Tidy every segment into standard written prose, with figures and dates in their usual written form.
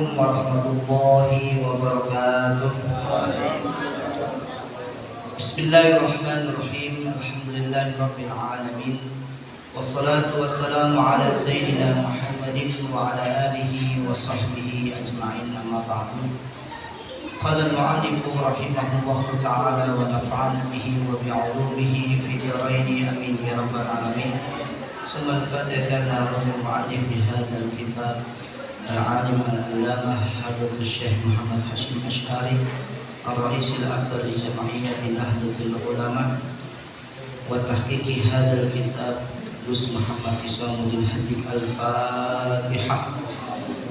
Assalamualaikum warahmatullahi wabarakatuh. Bismillahirrahmanirrahim. Alhamdulillahirabbil alamin. Wassalatu wassalamu ala sayyidina Muhammadin wa ala alihi wa sahbihi ajma'in, amma ba'du. Qala al-mu'allif rahimahullahu ta'ala wa nafa'ana bihi wa bi'ulumihi fi daraini amin ya rabbal alamin. Summa al-fatihah ala al-mu'allif fi hadzal kitab al-alim al-allamah Hadratus Syekh Muhammad Hashim Asy'ari الرئيس الأكبر لجمعية نهضة العلماء وتحقيق هذا الكتاب لوس محمد حسام الدين هديك. الفاتحة.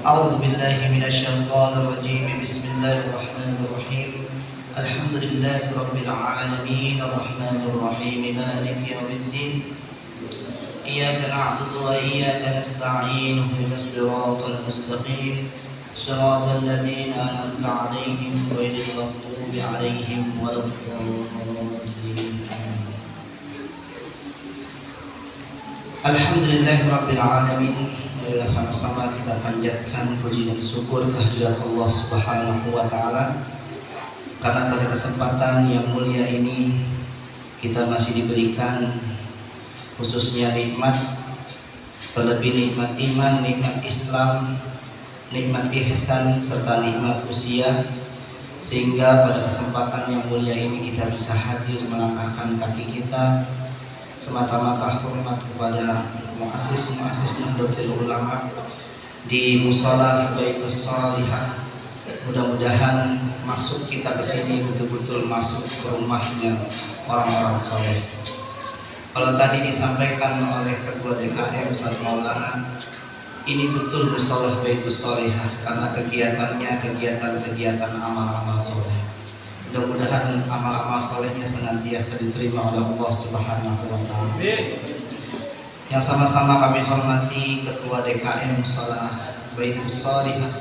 أعوذ بالله من الشيطان الرجيم. بسم الله الرحمن الرحيم. الحمد لله رب العالمين الرحمن الرحيم مالك يوم الدين. إياك نعبد وإياك نستعين اهدنا الصراط المستقيم صراط الذين أنعمت عليهم غير المغضوب عليهم ولا الضالين. Alhamdulillahirabbil alamin. Marilah sama-sama kita panjatkan puji dan syukur kehadirat Allah Subhanahu wa taala, karena pada kesempatan yang mulia ini kita masih diberikan khususnya nikmat, terlebih nikmat iman, nikmat Islam, nikmat ihsan, serta nikmat usia, sehingga pada kesempatan yang mulia ini kita bisa hadir melangkahkan kaki kita semata-mata hormat kepada muassis Nahdlatul Ulama di Mushola Baitus Shalihah. Mudah-mudahan masuk kita ke sini betul-betul masuk ke rumahnya orang-orang soleh. Kalau tadi disampaikan oleh Ketua DKM Ustaz Maulana, ini betul Mushola Baitus Shalihah karena kegiatannya kegiatan amal-amal soleh. Mudah-mudahan amal-amal solehnya senantiasa diterima oleh Allah Subhanahu wa taala. Yang sama-sama kami hormati Ketua DKM Mushola Baitus Shalihah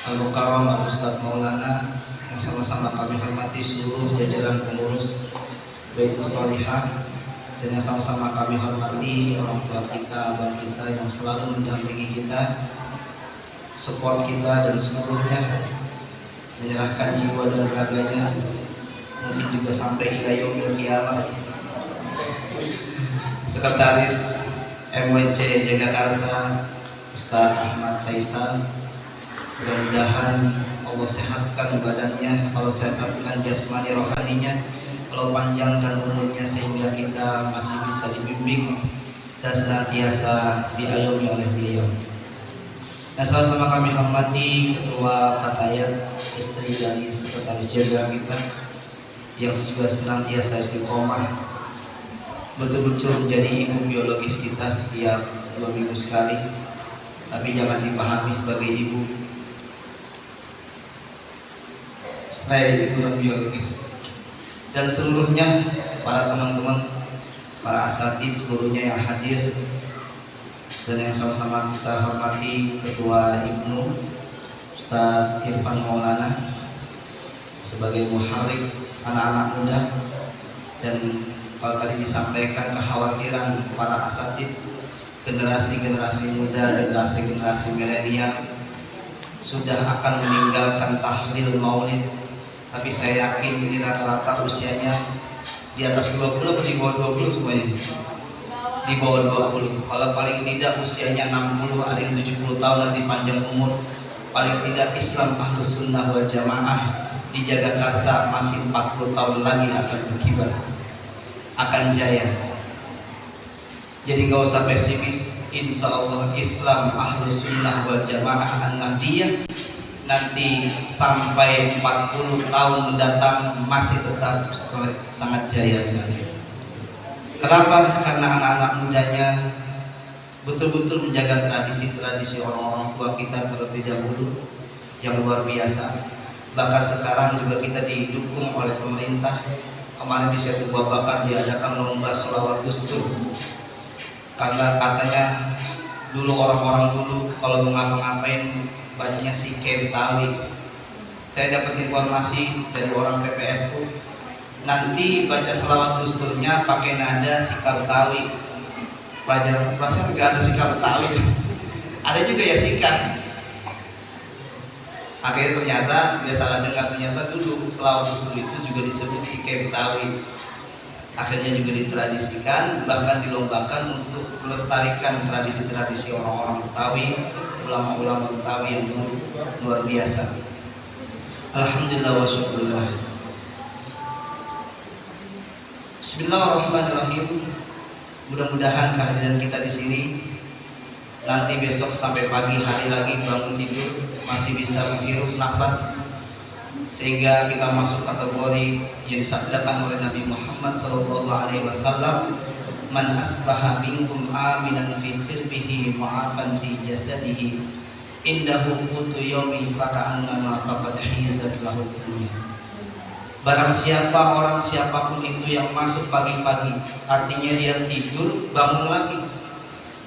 Al-Mukarram Al-Ustaz Maulana, yang sama-sama kami hormati seluruh jajaran pengurus Baitus Shalihah, dan yang sama-sama kami hormati orang tua kita, abang kita yang selalu mendampingi kita, support kita, dan seluruhnya menyerahkan jiwa dan raganya, mungkin juga sampai ila yaumil qiyamah. Sekretaris MWC Jagakarsa Ustaz Ahmad Faisal, mudah-mudahan Allah sehatkan badannya, Allah sehatkan jasmani rohaninya, Allah panjangkan umurnya sehingga kita masih bisa dibimbing dan senantiasa diayomi oleh beliau. Nah, sama-sama kami hormati Ketua Fatayat, istri dari Sekretaris Jenderal kita yang juga senantiasa istiqomah, betul-betul menjadi ibu biologis kita setiap 2 minggu sekali, tapi jangan dipahami sebagai ibu saya ibu biologis. Dan seluruhnya para teman-teman, para asatidz seluruhnya yang hadir, dan yang sama-sama kita hormati Ketua Ibnu Ustaz Irfan Maulana sebagai muharrik anak-anak muda. Dan kalau tadi disampaikan kekhawatiran para asatidz, generasi-generasi muda, generasi milenial sudah akan meninggalkan tahlil maulid, tapi saya yakin ini rata-rata usianya di atas 20 atau di bawah 20 semuanya. Di bawah 20. Kalau paling tidak usianya 60, ada yang 70 tahun nanti panjang umur. Paling tidak Islam Ahlus Sunnah wal Jamaah di Jagakarsa masih 40 tahun lagi akan berkibar, akan jaya. Jadi gak usah pesimis. Insya Allah Islam Ahlus Sunnah wal Jamaah An-Nahdiyah nanti sampai 40 tahun mendatang masih tetap sangat jaya sekali. Kenapa? Karena anak-anak mudanya betul-betul menjaga tradisi-tradisi orang-orang tua kita terlebih dahulu yang luar biasa. Bahkan sekarang juga kita didukung oleh pemerintah. Kemarin di Setu Bakar diadakan lomba sholawat gustur, karena katanya dulu orang-orang dulu kalau mau ngapa-ngapain bacanya Sike Betawi. Saya dapat informasi dari orang PPSU, nanti baca selawat gusturnya pakai nada Sika Betawi. Pelajaran perasaan nggak ada Sika Betawi. Ada juga ya Sika, Akhirnya ternyata dia salah dengar, ternyata dulu selawat usul itu juga disebut Sike Betawi. Akhirnya juga ditradisikan, bahkan dilombakan untuk melestarikan tradisi-tradisi orang-orang Betawi, ulama-ulama Betawi yang luar biasa. Alhamdulillah wa syukurillah. Bismillahirrahmanirrahim. Mudah-mudahan kehadiran kita di sini nanti besok sampai pagi hari lagi bangun tidur masih bisa menghirup nafas, sehingga kita masuk kategori yang disabdakan oleh Nabi Muhammad SAW, man asbaha minkum aminan fi sirbihi mu'afan fi jasadihi indahu qutu yawmi faka'annama faqad hizat lahu dunya. Barang siapa orang siapapun itu yang masuk pagi-pagi, artinya dia tidur bangun lagi.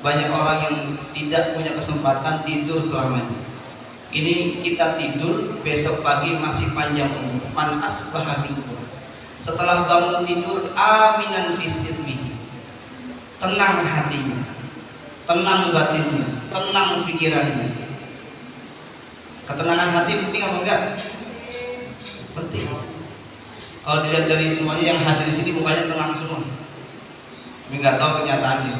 Banyak orang yang tidak punya kesempatan tidur selamanya. Ini kita tidur, besok pagi masih panjang umur. Man asbaha minkum, setelah bangun tidur aminan fi sirbihi, tenang hatinya, tenang batinnya, tenang pikirannya. Ketenangan hati penting apa enggak? Penting. Kalau dilihat dari semuanya yang hadir di sini mukanya tenang semua, tapi nggak tahu kenyataannya,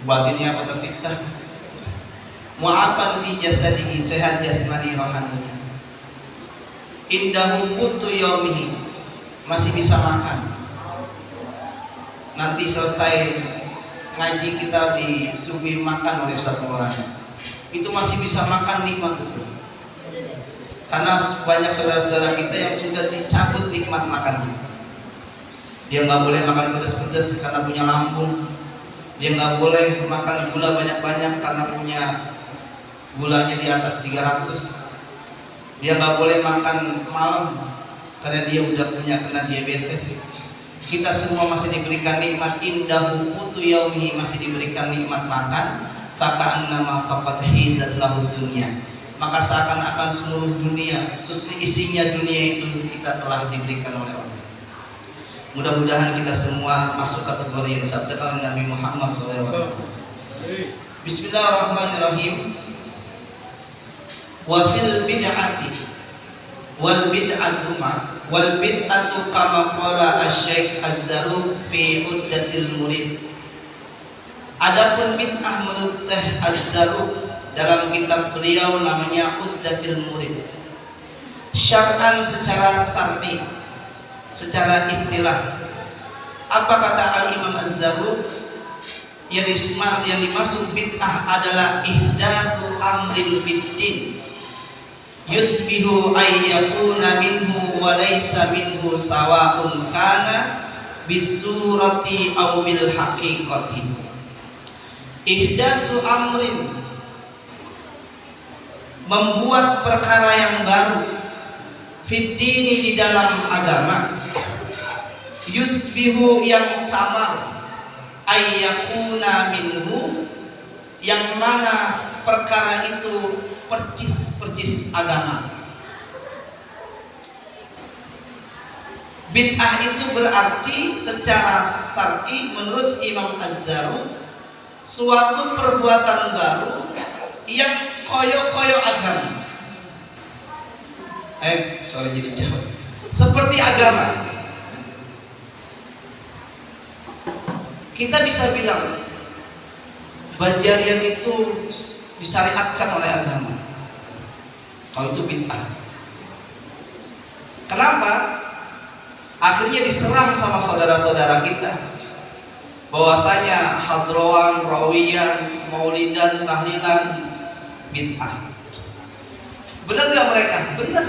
batinnya apa tersiksa. Mu'afan fi jasadihi, sehat jasmani rohaninya. Indahu qutu yaumihi, masih bisa makan. Nanti selesai ngaji kita disuguhi makan oleh Ustaz Maulana, itu masih bisa makan, nikmat itu. Karena banyak saudara-saudara kita yang sudah dicabut nikmat makannya. Dia nggak boleh makan pedas-pedas karena punya lambung. Dia nggak boleh makan gula banyak-banyak karena punya gulanya di atas 300. Dia nggak boleh makan malam karena dia udah punya kena diabetes. Kita semua masih diberikan nikmat indahu qutu yaumihi, masih diberikan nikmat makan. Faka'annama faqad hizat lahu dunya, maka seakan-akan seluruh dunia, isinya dunia itu kita telah diberikan oleh Allah. Mudah-mudahan kita semua masuk kategori yang disabdakan oleh Nabi Muhammad SAW. Bismillahirrahmanirrahim. Wa fil bid'ati wal bid'atu kama qala asy-syaikh Az-Zarruq fi Uddatil Murid. Adapun bid'ah menurut Syekh Az-Zarruq dalam kitab beliau namanya Uddatil Murid, syar'an secara syar'i, secara istilah. Apa kata Al-Imam Az-Zarruq? Yang dimaksud bid'ah adalah ihdatsu amrin fid din yusbihu ayyakuna minhu wa laysa minhu sawa'un kana bisurati aw bil haqiqati. Ihdatsu amrin, membuat perkara yang baru, fid dini, di dalam agama, yusbihu, yang samar, ayyakuna minhu, yang mana perkara itu percis agama. Bid'ah itu berarti secara syar'i menurut Imam Az-Zarruq suatu perbuatan baru yang koyo-koyo agama. Sorry jadi jauh. Seperti agama. Kita bisa bilang Banjarian itu disyariatkan oleh agama. Kalau itu bid'ah. Kenapa? Akhirnya diserang sama saudara-saudara kita bahwasanya hadrowan, rawiyan, maulidan, tahlilan bid'ah. Benar gak mereka? Benar.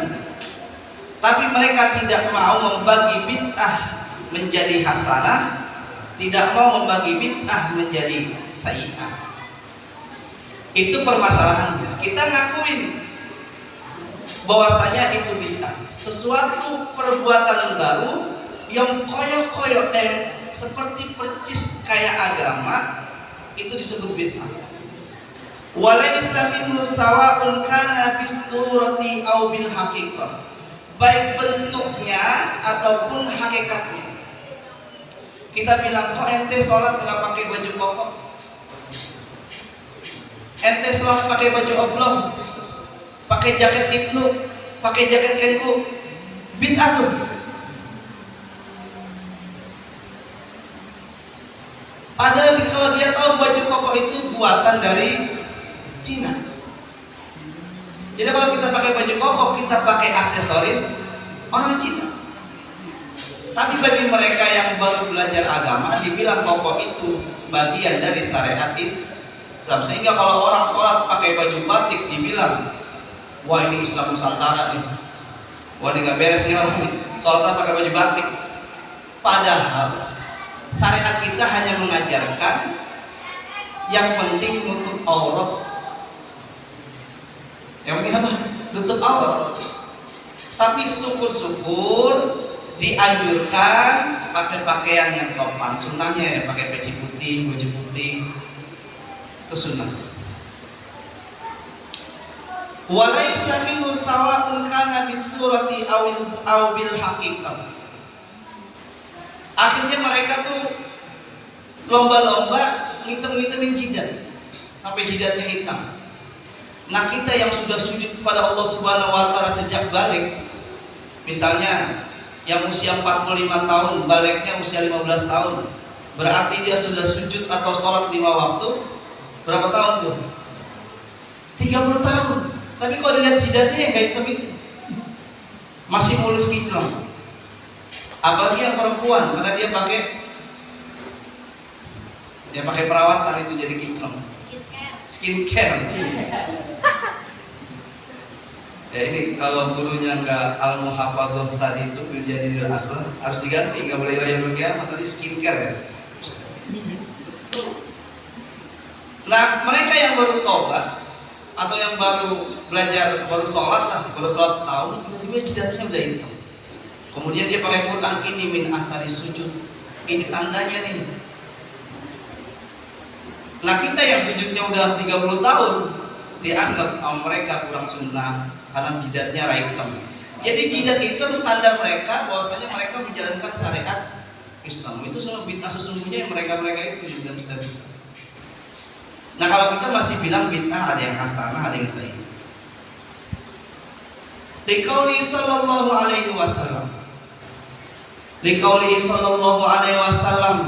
Tapi mereka tidak mau membagi bid'ah menjadi hasanah, tidak mau membagi bid'ah menjadi sayyi'ah. Itu permasalahannya. Kita ngakuin bahwasanya itu bid'ah, sesuatu perbuatan baru yang koyo-koyo seperti percis kayak agama, itu disebut bid'ah. Walaysa minhu sawa'un kana bisurati aw bil haqiqah, baik bentuknya ataupun hakikatnya. Kita bilang, kok ente sholat nggak pakai baju koko, ente sholat pakai baju oblong, pakai jaket Ibnu, pakai jaket Kenku, bid'ah tuh. Padahal kalau dia tahu baju koko itu buatan dari Cina. Jadi kalau kita pakai baju koko, kita pakai aksesoris orang Cina. Tapi bagi mereka yang baru belajar agama, dibilang koko itu bagian dari syariat Islam. Sehingga kalau orang sholat pakai baju batik, dibilang, wah ini Islam Nusantara nih, wah ini gak beres nih orang nih, sholatnya pakai baju batik. Padahal syariat kita hanya mengajarkan yang penting nutup aurat. Yang penting apa? Nutup aurat. Tapi syukur-syukur dianjurkan pakai pakaian yang sopan. Sunnahnya ya pakai peci putih, baju putih, itu sunnah. Walaysa minhu sawa'un kana bisurati aw bil haqiqah. Akhirnya mereka tuh lomba-lomba ngitem-ngitemin jidat sampai jidatnya hitam. Nah kita yang sudah sujud kepada Allah Subhanahu wa Ta'ala sejak balik, misalnya yang usia 45 tahun, baliknya usia 15 tahun, berarti dia sudah sujud atau sholat 5 waktu berapa tahun tuh? 30 tahun. Tapi kalau dilihat jidatnya yang kayak hitam itu masih mulus kinclong. Apalagi yang perempuan, karena dia pakai perawatan itu jadi kinclong. Skincare. Ya ini kalau gurunya nggak al-muhafadzah tadi itu jadi asal harus diganti, nggak boleh layan bagian tadi skincare ya. Nah mereka yang baru tobat atau yang baru belajar, baru sholat setahun, tiba-tiba jidatnya udah hitam. Kemudian dia pakai Quran, ini min athari sujud, ini tandanya nih. Nah kita yang sujudnya udah 30 tahun dianggap mereka kurang sunnah karena jidatnya hitam. Jadi jidat hitam standar mereka bahwasanya mereka menjalankan syariat Islam. Itu semua bid'ah sesungguhnya yang mereka itu bilang kita bid'ah. Nah kalau kita masih bilang bid'ah, ada yang hasanah, ada yang sahih. Liqauli sallallahu alaihi wasallam. Liqauli sallallahu alaihi wasallam.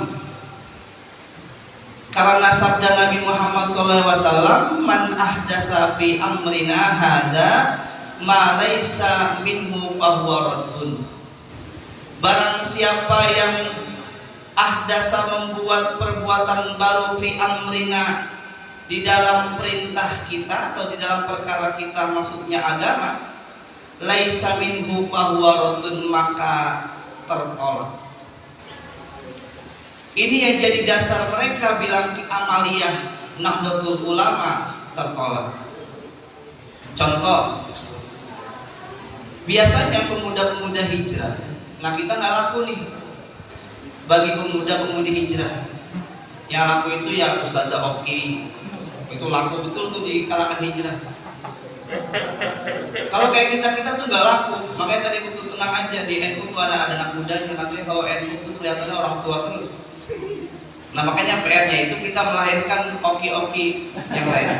Karena sabda Nabi Muhammad SAW, man ahdasa fi amrina hada ma laisa minhu fahuwa raddun. Barang siapa yang ahdasa membuat perbuatan baru fi amrina, di dalam perintah kita atau di dalam perkara kita, maksudnya agama, laisa minhu fahuwa raddun, maka tertolak. Ini yang jadi dasar mereka bilang amaliyah Nahdlatul Ulama tertolak. Contoh, biasanya pemuda-pemuda hijrah, nah kita nggak laku nih bagi pemuda-pemudi hijrah. Yang laku itu ya Ustazah Oki, itu laku betul tuh di kalangan hijrah. Kalau kayak kita tuh nggak laku. Makanya tadi aku tuh tenang aja, di NU tuh ada anak mudanya, katanya kalau NU tuh kelihatannya orang tua terus. Nah makanya PR-nya itu kita melahirkan oki-oki yang lain,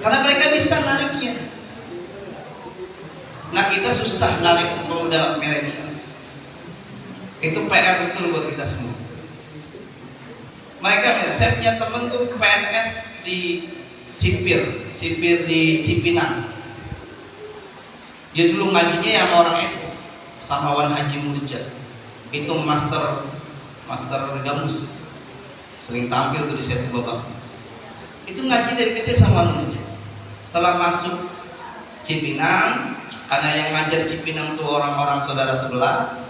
karena mereka bisa nariknya. Nah kita susah narik pemuda milenial. Itu PR betul buat kita semua. Mereka, saya punya temen tuh PNS di sipir di Cipinang. Dia dulu ngajinya yang orang NU sama Wan Haji Murja. Itu master gamus, sering tampil tuh di Setu Babak. Itu ngaji dari kecil sama Wan Haji. Setelah masuk Cipinang, karena yang ngajar Cipinang tuh orang-orang saudara sebelah,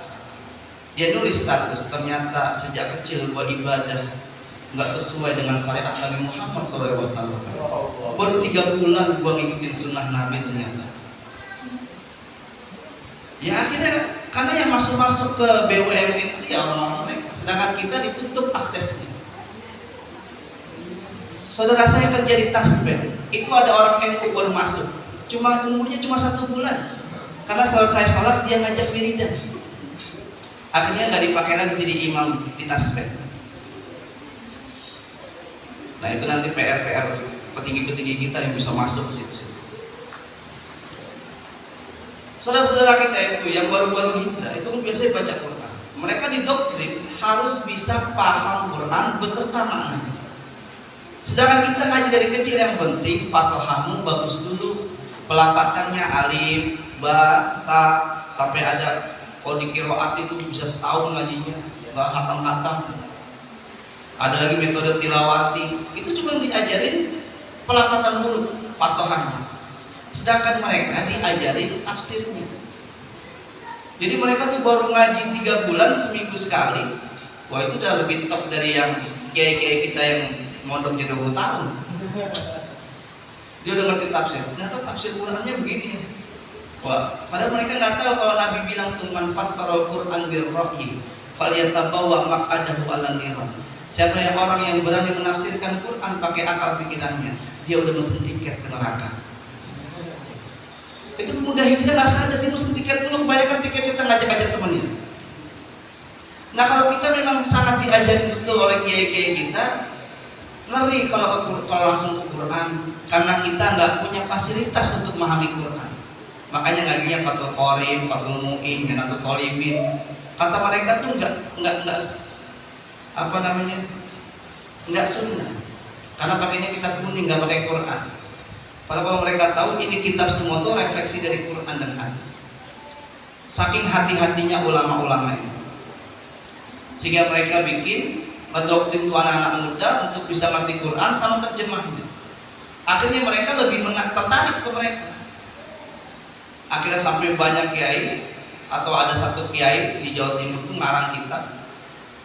dia nulis status, ternyata sejak kecil gua ibadah nggak sesuai dengan syariat Nabi Muhammad SAW. Baru 3 bulan gua ngikutin sunnah Nabi ternyata. Ya akhirnya karena yang masuk ke BUMN itu ya orang-orang mereka, sedangkan kita ditutup aksesnya. Saudara saya kerja di Tasbih, itu ada orang NU baru masuk, umurnya cuma 1 bulan. Karena selesai sholat dia ngajak wiridan, akhirnya nggak dipakai lagi jadi imam di Tasbih. Nah itu nanti PR petinggi kita yang bisa masuk ke situ. Saudara-saudara kita itu yang baru-baru hijrah itu biasanya baca Quran. Mereka didoktrin harus bisa paham Quran beserta maknanya. Sedangkan kita ngaji dari kecil yang penting fasahamu bagus dulu, pelafatannya alif, ba, ta, sampai ada kalau di qiraat itu bisa setahun ngajinya, nggak hatam-hatam. Ada lagi metode tilawati, itu cuma diajarin pelafatan huruf, fasahannya. Sedangkan mereka diajarin tafsirnya. Jadi mereka tuh baru ngaji 3 bulan seminggu sekali. Wah, itu udah lebih top dari yang kiai-kiai kita yang mondoknya 20 tahun. Dia udah ngerti tafsir. Ternyata tafsir Qurannya begini ya. Wah, padahal mereka nggak tahu kalau Nabi bilang tuh man fassara Quran bil ra'yi falyatabawwa maq'adahu 'alan niran. Siapa yang orang yang berani menafsirkan Quran pakai akal pikirannya, dia udah mesen tiket ke neraka. Itu mudah hijrah nggak sadar, dia mesen tiket dulu, bayangkan tiket kita ngajak-ngajak temannya. Nah kalau kita memang sangat diajari betul oleh kiai-kiai kita, ngeri kalau langsung ke Quran, karena kita nggak punya fasilitas untuk memahami Quran. Makanya ngajinya Fathul Qorib, Fathul Mu'in, Minatul Thalibin. Kata mereka tuh nggak sunnah, karena pakainya kitab kuning, nggak pakai Quran. Padahal kalau mereka tahu ini kitab semua tuh refleksi dari Quran dan hadis. Saking hati-hatinya ulama-ulama ini, sehingga mereka bikin mendoktrin tuh anak-anak muda untuk bisa ngerti Quran sama terjemahnya. Akhirnya mereka lebih tertarik ke mereka. Akhirnya sampai banyak kiai, atau ada satu kiai di Jawa Timur itu ngarang kitab,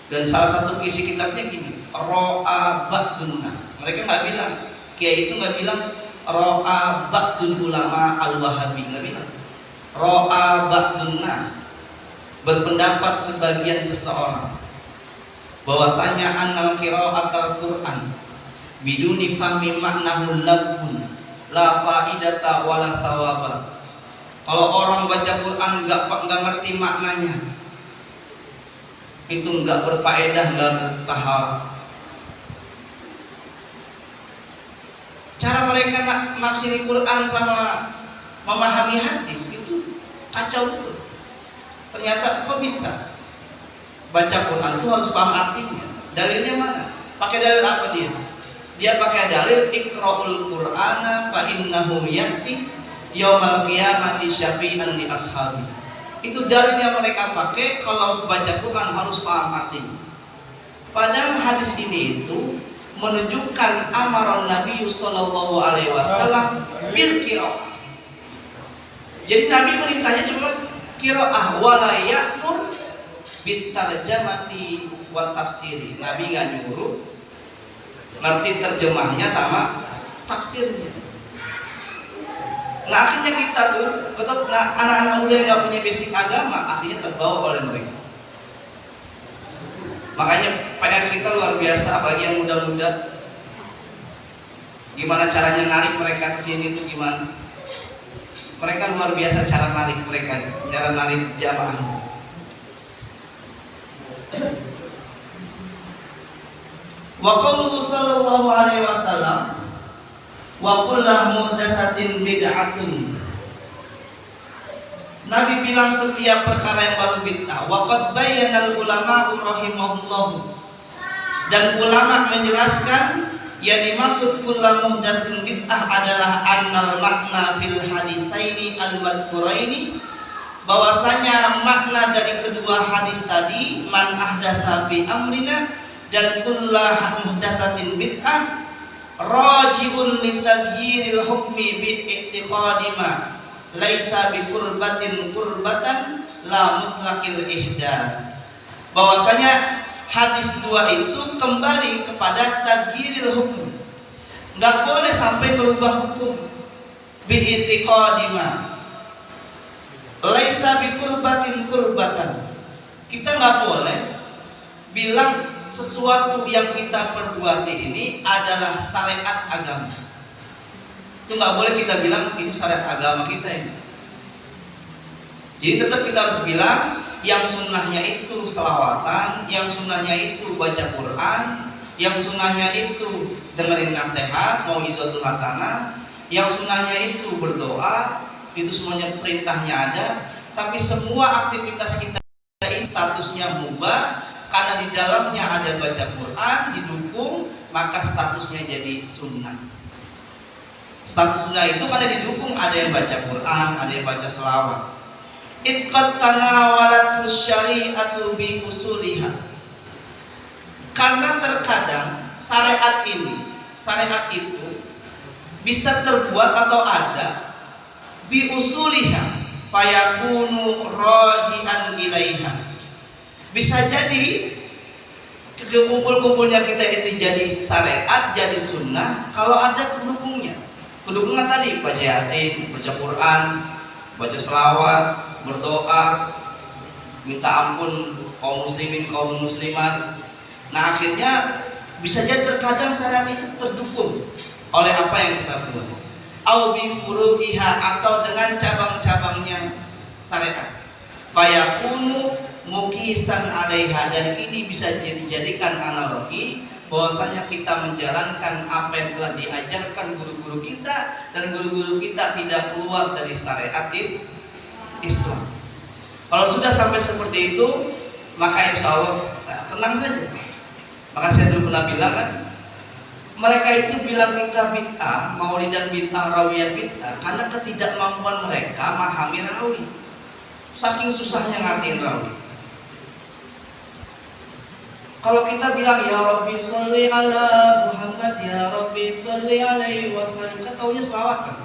dan salah satu isi kitabnya gini, Ro'a Ba'dun Nas. Mereka nggak bilang, kiai itu nggak bilang Ro'a Ba'dun Ulama Al-Wahabi, nggak bilang. Ro'a Ba'dun Nas, berpendapat sebagian seseorang bahwasanya annal qira'at al-Qur'an biduni fahmi maknahu labun la faidata wala thawaba. Kalau orang baca Quran nggak ngerti maknanya, itu nggak berfaedah, nggak berpahala. Cara mereka nafsiri Quran sama memahami hadis itu kacau betul. Ternyata kok bisa baca Quran itu harus paham artinya. Dalilnya mana? Pakai dalil apa dia? Dia pakai dalil Iqra'ul Qur'ana fa innahu ya'ti yaumal qiyamati syafi'an li ashabi. Itu dalil yang mereka pakai kalau baca Quran harus paham artinya. Padahal hadis ini itu menunjukkan amaran Nabi sallallahu alaihi wasallam bil qira'ah. Jadi Nabi perintahnya cuma qira'ah wala ya'mur bit tarjamati wa tafsiri. Nabi enggak nyuruh ngerti terjemahnya sama tafsirnya. Nah akhirnya kita tuh betul, anak-anak muda yang nggak punya basic agama akhirnya terbawa oleh mereka. Makanya PR kita luar biasa, apalagi yang muda-muda. Gimana caranya narik mereka ke sini itu gimana? Mereka luar biasa cara narik mereka, cara narik jamaahnya. Wa qauluhu sallallahu alaihi wasallam wa kullu muhdatsatin bid'atun. Nabi bilang setiap perkara yang baru bid'ah. Wa qad bayyana al-ulama rahimahullah. Dan ulama menjelaskan yang dimaksud kullu muhdatsin bid'ah adalah annal makna fil hadisaini al-madhkuraini, bahwasanya makna dari kedua hadis tadi man ahdatsa fi amrina dan kullu muhdatsatin bid'ah raji'un li taghyiril hukmi bi i'tiqadi ma laisa bi qurbatin qurbatan la mutlaqil ihdas. Bahwasanya hadis 2 itu kembali kepada taghyiril hukum. Enggak boleh sampai berubah hukum. Bi i'tiqadi ma laisa bi qurbatin qurbatan. Kita enggak boleh bilang sesuatu yang kita perbuati ini adalah syariat agama. Itu nggak boleh kita bilang ini syariat agama kita ini. Jadi tetap kita harus bilang yang sunnahnya itu selawatan, yang sunnahnya itu baca Quran, yang sunnahnya itu dengerin nasihat, mau izotul hasanah, yang sunnahnya itu berdoa, itu semuanya perintahnya ada, tapi semua aktivitas kita ini statusnya mubah karena di dalamnya ada baca Quran didukung, maka statusnya jadi sunnah. Status sunnah itu karena didukung ada yang baca Quran, ada yang baca selawat. Itqat tanawalatus syari'atu bi usuliha. Karena terkadang syariat itu bisa terbuat atau ada bi usuliha fayakunu raji'an ilaiha. Bisa jadi kumpul-kumpulnya kita itu jadi syariat, jadi sunnah kalau ada pendukungnya. Pendukungnya tadi baca yasin, baca Quran, baca selawat, berdoa, minta ampun kaum muslimin, kaum muslimat. Nah akhirnya bisa jadi terkadang syariat itu terdukung oleh apa yang kita buat. Au bi furu'iha, atau dengan cabang-cabangnya syariat. Fayakunu mukisan alaiha, dan ini bisa dijadikan analogi bahwasanya kita menjalankan apa yang telah diajarkan guru-guru kita, dan guru-guru kita tidak keluar dari syariat Islam. Kalau sudah sampai seperti itu, maka insya Allah tenang saja. Maka saya dulu pernah bilang kan, mereka itu bilang kita bid'ah, maulidan bid'ah, rawiyat bid'ah, karena ketidakmampuan mereka memahami rawi. Saking susahnya ngertiin rawi. Kalau kita bilang ya Rabbi sholli ala Muhammad, ya Rabbi sholli alaihi wasallam, kita taunya selawat kan?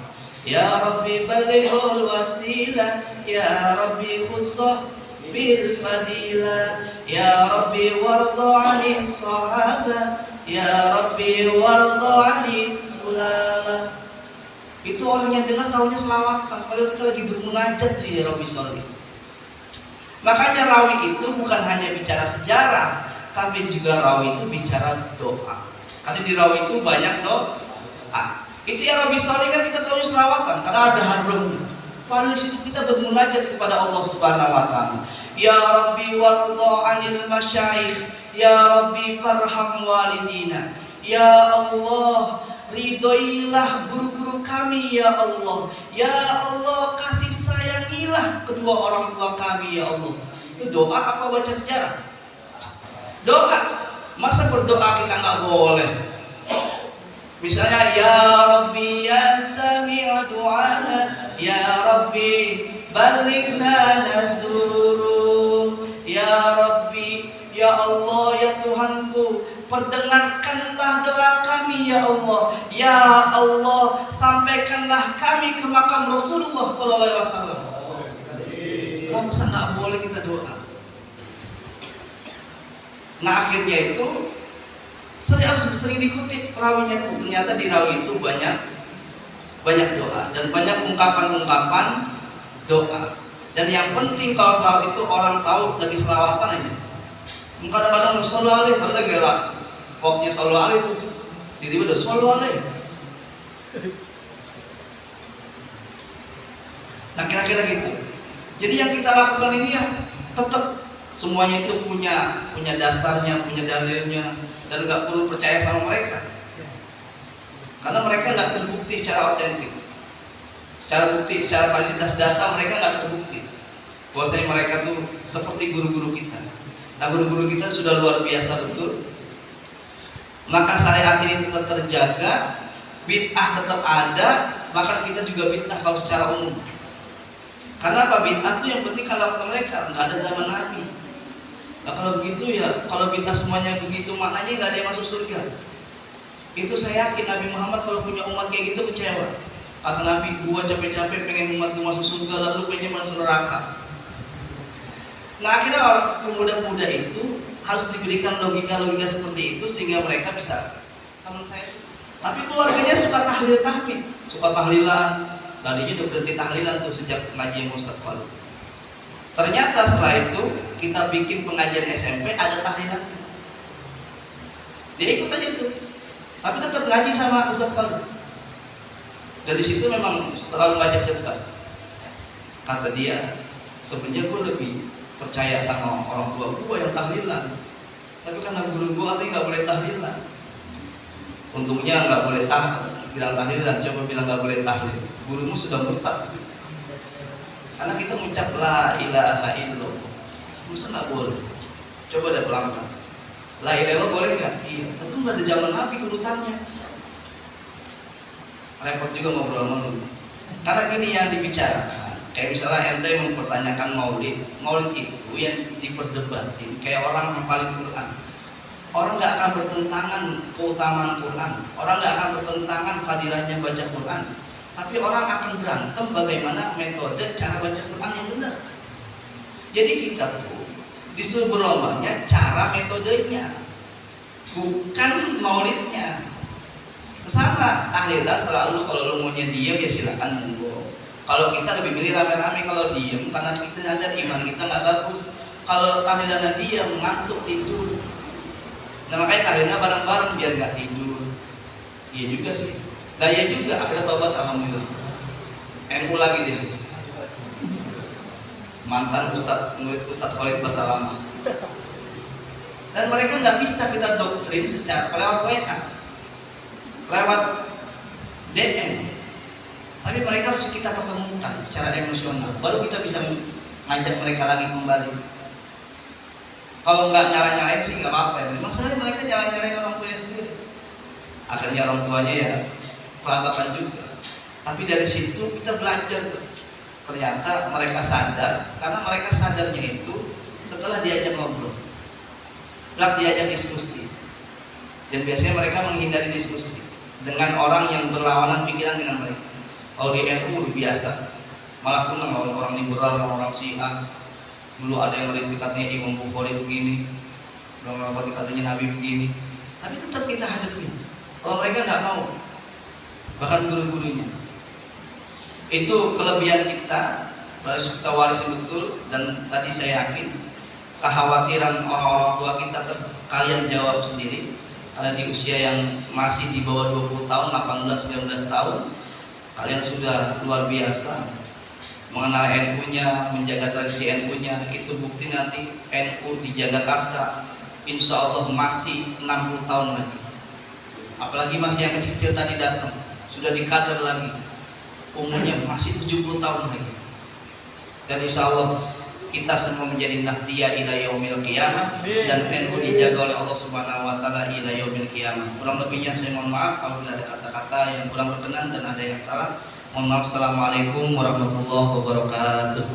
Ya Rabbi balighul wasilah, ya Rabbi khussah bil fadilah, ya Rabbi warda 'anis sahabah, ya Rabbi warda 'anis ulama. Itu orang yang dengar taunya selawatan, padahal kita lagi bermunajat ya Rabbi sholli. Makanya rawi itu bukan hanya bicara sejarah, tapi juga rawi itu bicara doa. Karena di rawi itu banyak doa. Itu yang Rabbi sholli kan kita tahu selawatan karena ada hadrohnya. Padahal di situ kita bermunajat kepada Allah Subhanahu wa taala. Ya Rabbi warda 'anil masyayikh, ya Rabbi farham walidina. Ya Allah, ridhoilah guru-guru kami ya Allah. Ya Allah, kasih sayangilah kedua orang tua kami ya Allah. Itu doa apa baca sejarah? Doa. Masa berdoa kita nggak boleh? Misalnya ya Rabbi ya sami'a du'ana, ya Rabbi balighna nazuru, ya Rabbi, ya Allah, ya Tuhanku, perdengarkanlah doa kami ya Allah. Ya Allah, sampaikanlah kami ke makam Rasulullah sallallahu alaihi wasallam. Masa nggak boleh kita doa? Nah akhirnya itu sering dikutip rawinya itu, ternyata di rawi itu banyak doa dan banyak ungkapan-ungkapan doa. Dan yang penting kalau selawat itu orang tahu lagi selawatan aja. Kadang-kadang sallallahu alaihi padahal lagi waktunya sallallahu alaihi itu tiba-tiba udah sallallahu alaihi. Nah kira-kira gitu. Jadi yang kita lakukan ini ya tetap semuanya itu punya dasarnya, punya dalilnya, dan nggak perlu percaya sama mereka, karena mereka nggak terbukti secara otentik, secara validitas data mereka nggak terbukti. Bahwasanya mereka tuh seperti guru-guru kita. Nah guru-guru kita sudah luar biasa betul. Maka syariat ini tetap terjaga, bid'ah tetap ada, bahkan kita juga bid'ah kalau secara umum. Karena apa? Bid'ah tuh yang penting kalau kata mereka nggak ada zaman Nabi. Nah kalau begitu ya, kalau bid'ah semuanya begitu maknanya nggak ada yang masuk surga. Itu saya yakin Nabi Muhammad kalau punya umat kayak gitu kecewa. Kata Nabi, gua capek-capek pengen umatku masuk surga, lalu pengen masuk neraka. Nah akhirnya orang pemuda-pemuda itu harus diberikan logika-logika seperti itu sehingga mereka bisa. Teman saya, tapi keluarganya suka tahlil-tahmid, suka tahlilan. Tadinya udah berhenti tahlilan tuh sejak ngaji Ustaz Khalid. Ternyata setelah itu kita bikin pengajian SMP ada tahlilan. Dia ikut aja tuh, tapi tetap ngaji sama Ustaz Khalid. Dari situ memang selalu ngajak dekat. Kata dia, sebenarnya gue lebih percaya sama orang tua gue yang tahlilan, tapi karena guru gue katanya nggak boleh tahlilan. Untungnya nggak boleh bilang tahlilan, coba bilang nggak boleh tahlil. Gurumu sudah murtad. Karena kita mengucap la ilaha illallah. Masa nggak boleh? Coba deh pelan-pelan. La ilaha illallah boleh nggak? Iya. Tapi nggak ada zaman Nabi urutannya. Repot juga ngobrol sama lu. Karena gini yang dibicarakan. Kayak misalnya ente mempertanyakan maulid. Maulid itu yang diperdebatin kayak orang hafalin Quran. Orang nggak akan bertentangan keutamaan Quran. Orang nggak akan bertentangan fadilahnya baca Quran. Tapi orang akan berantem bagaimana metode cara baca Quran yang benar. Jadi kita tuh disuruh berlombanya cara metodenya, bukan maulidnya. Sama tahlilan selalu kalau lu maunya diam ya silakan monggo. Kalau kita lebih milih rame-rame kalau diem karena kita sadar iman kita nggak bagus. Kalau tahlilan diam ngantuk tidur. Nah makanya tahlilan bareng-bareng biar nggak tidur. Iya juga sih. Nah ya juga akhirnya tobat alhamdulillah. NU lagi dia. Mantan murid Ustadz Khalid Bahasa Lama. Dan mereka nggak bisa kita doktrin secara lewat WA, lewat DM. Tapi mereka harus kita pertemukan secara emosional. Baru kita bisa ngajak mereka lagi kembali. Kalau nggak nyala-nyalain sih nggak apa-apa. Masalahnya mereka nyala-nyalain orang tuanya sendiri. Akhirnya orang tuanya ya kelagapan juga. Tapi dari situ kita belajar tuh. Ternyata mereka sadar, karena mereka sadarnya itu setelah diajak ngobrol, setelah diajak diskusi. Dan biasanya mereka menghindari diskusi dengan orang yang berlawanan pikiran dengan mereka. Kalau di NU biasa, malah senang orang liberal, orang Syiah. Dulu ada yang merintik katanya Imam Bukhari begini, orang katanya Nabi begini. Tapi tetap kita hadapi. Kalau mereka nggak mau, bahkan guru-gurunya. Itu kelebihan kita, harus kita warisin betul. Dan tadi saya yakin kekhawatiran orang-orang tua kita kalian jawab sendiri. Karena di usia yang masih di bawah 20 tahun, 18-19 tahun, kalian sudah luar biasa mengenal NU-nya, menjaga tradisi NU-nya. Itu bukti nanti NU dijaga karsa, insya Allah masih 60 tahun lagi. Apalagi masih yang kecil-kecil tadi datang, sudah dikader lagi, umurnya masih 70 tahun lagi. Dan insya Allah kita semua menjadi nahdiyah ila yaumil qiyamah, dan NU dijaga oleh Allah Subhanahu wa taala ila yaumil qiyamah. Kurang lebihnya saya mohon maaf apabila ada kata-kata yang kurang berkenan dan ada yang salah. Mohon maaf. Assalamualaikum warahmatullahi wabarakatuh.